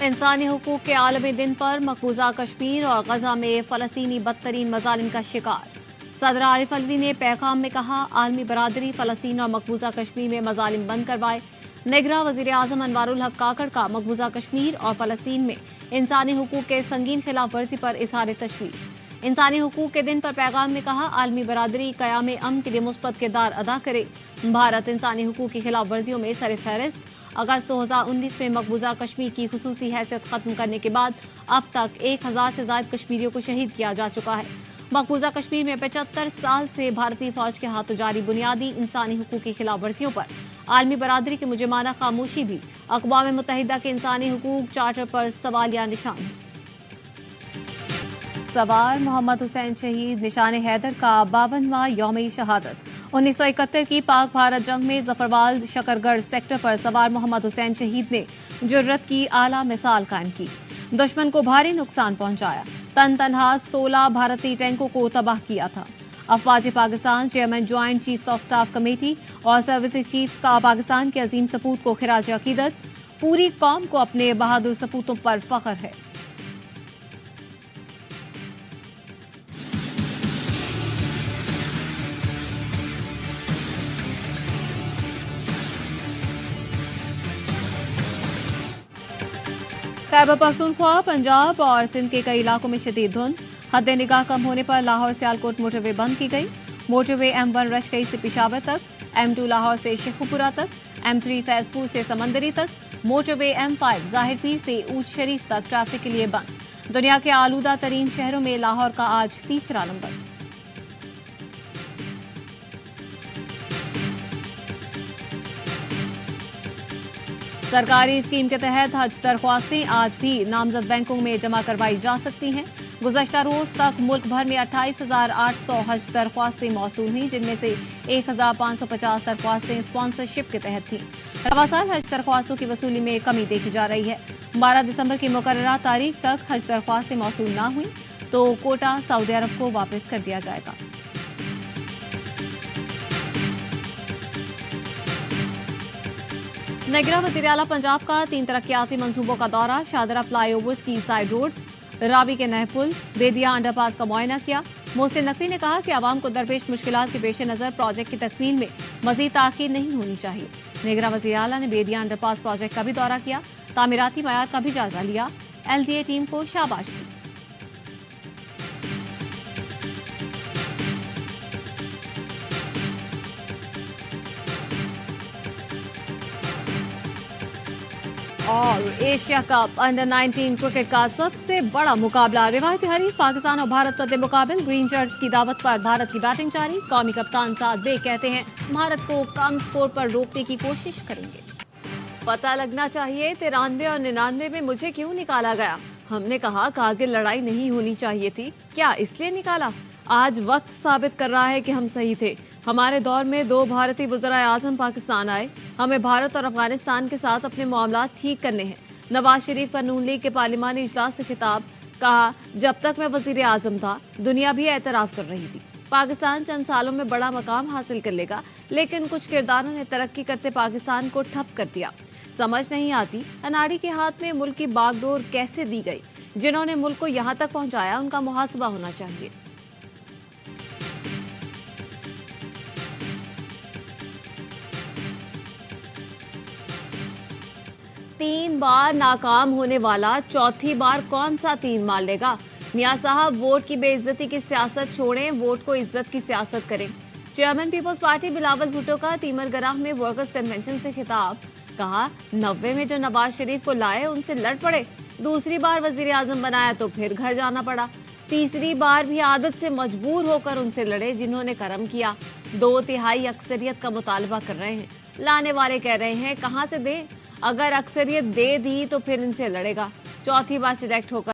इंसानी हुकूक के आलमी दिन पर मकबूजा कश्मीर और गजा में फलस्तीनी बदतरीन मजालिम का शिकार। सदर आरिफ अलवी ने पैगाम में कहा, आलमी बरादरी फलस्तीन और मकबूजा कश्मीर में मजालिम बंद करवाए। निगरां वजीर आजम अनवारुल हक काकड़ का मकबूजा कश्मीर और फलस्तीन में इंसानी हुकूक के संगीन खिलाफ वर्जी पर इजहार तशवीश। इंसानी हुकूक के दिन पर पैगाम में कहा, आलमी बरादरी कयाम अमन के लिए मुस्बत किरदार अदा करे। भारत इंसानी हुकूक की खिलाफ वर्जियों में सरफहरिस्त। अगस्त 2019 में मकबूजा कश्मीर की खुसूसी हैसियत खत्म करने के बाद अब तक 1000 से ज्यादा कश्मीरियों को शहीद किया जा चुका है। मकबूजा कश्मीर में 75 साल से भारतीय फौज के हाथों जारी बुनियादी इंसानी हुकूक की खिलाफ वर्जियों पर आलमी बरादरी की मुजरिमाना खामोशी भी अक़वाम मुत्तहिदा के इंसानी हुकूक चार्टर पर सवालिया निशान है। सवार मोहम्मद हुसैन शहीद निशान हैदर का 52वां यौम शहादत। 1971 की पाक भारत जंग में जफरवाल शकरगढ़ सेक्टर पर सवार मोहम्मद हुसैन शहीद ने जुर्रत की आला मिसाल कायम की। दुश्मन को भारी नुकसान पहुंचाया। तनहा 16 भारतीय टैंकों को तबाह किया था। अफवाज Pakistan chairman joint chiefs of staff committee और सर्विसेज चीफ्स का पाकिस्तान के अजीम सपूत को खिराज अकीदत। पूरी कौम को अपने बहादुर सपूतों पर फख्र है। खैबर पख्तूनख्वा, पंजाब और सिंध के कई इलाकों में शदीद धुंध। हद निगाह कम होने पर लाहौर सियालकोट मोटरवे बंद की गई। मोटरवे M1 रशकई से पिशावर तक, M2 लाहौर से शेखुपुरा तक, M3 फैजपुर से समंदरी तक, मोटरवे M5 जाहिर पीर से ऊंच शरीफ तक ट्रैफिक के लिए बंद। दुनिया के आलूदा तरीन शहरों में लाहौर का आज तीसरा नंबर। सरकारी स्कीम के तहत हज दरख्वास्तें आज भी नामजद बैंकों में जमा करवाई जा सकती हैं। गुज़श्ता रोज तक मुल्क भर में 28,800 हज दरख्वास्तें मौसूल हुई, जिनमें से 1,550 दरख्वास्तें स्पॉन्सरशिप के तहत थीं। रवा साल हज दरख्वास्तों की वसूली में कमी देखी जा रही है। 12 दिसंबर की मुकर्ररा तारीख तक हज दरख्वास्तें मौसूल न हुई तो कोटा सऊदी अरब को वापस कर दिया जाएगा। निगरां वज़ीर आला पंजाब का 3 तरक्याती मंसूबों का दौरा। शाहदरा फ्लाईओवर्स की साइड रोड्स, रावी के नए पुल, बेदिया अंडरपास का मुआयना किया। मोहसिन नकवी ने कहा कि आवाम को दरपेश मुश्किलात के पेश नजर प्रोजेक्ट की तकमील में मजीद ताखीर नहीं होनी चाहिए। निगरां वज़ीर आला ने बेदिया अंडरपास प्रोजेक्ट का भी दौरा किया। तामीराती मयार का भी जायजा लिया। LDA टीम को शाबाश दी। और एशिया कप अंडर 19 क्रिकेट का सबसे बड़ा मुकाबला। रिवायती हरीफ पाकिस्तान और भारत पर मुकाबले। ग्रीन शर्ट्स की दावत पर भारत की बैटिंग जारी। कौमी कप्तान साद बेग कहते हैं, भारत को कम स्कोर पर रोकने की कोशिश करेंगे। पता लगना चाहिए 93 और 99 में मुझे क्यों निकाला गया। हमने कहा कारगिल लड़ाई नहीं होनी चाहिए थी, क्या इसलिए निकाला? आज वक्त साबित कर रहा है कि हम सही थे। हमारे दौर में 2 भारतीय वज़ीर आज़म पाकिस्तान आए। हमें भारत और अफगानिस्तान के साथ अपने मामलात ठीक करने हैं। नवाज शरीफ का नून लीग के पार्लिमानी इजलास से खिताब। कहा, जब तक मैं वज़ीर आज़म था दुनिया भी एतराफ कर रही थी। पाकिस्तान चंद सालों में बड़ा मकाम हासिल कर लेगा, लेकिन कुछ किरदारों ने तरक्की करते पाकिस्तान को ठप कर दिया। समझ नहीं आती अनाड़ी के हाथ में मुल्क की बागडोर कैसे दी गई। जिन्होंने मुल्क को यहाँ तक पहुँचाया उनका मुहासबा होना चाहिए। तीन बार नाकाम होने वाला चौथी बार कौन सा तीन मार लेगा? मियां साहब, वोट की बेइज्जती की सियासत छोड़ें, वोट को इज्जत की सियासत करें। Chairman Peoples Party Bilawal Bhutto का तीमरगराह में वर्कर्स कन्वेंशन से खिताब। कहा, 90 में जो नवाज शरीफ को लाए उनसे लड़ पड़े। दूसरी बार वजीर आजम बनाया तो फिर घर जाना पड़ा। तीसरी बार भी आदत से मजबूर होकर उनसे लड़े जिन्होंने कर्म किया। 2/3 अक्सरियत का मुतालबा कर रहे हैं। लाने वाले कह रहे हैं कहां से दें? अगर अक्सरियत दे दी तो फिर इनसे लड़ेगा। चौथी बार सिलेक्ट होकर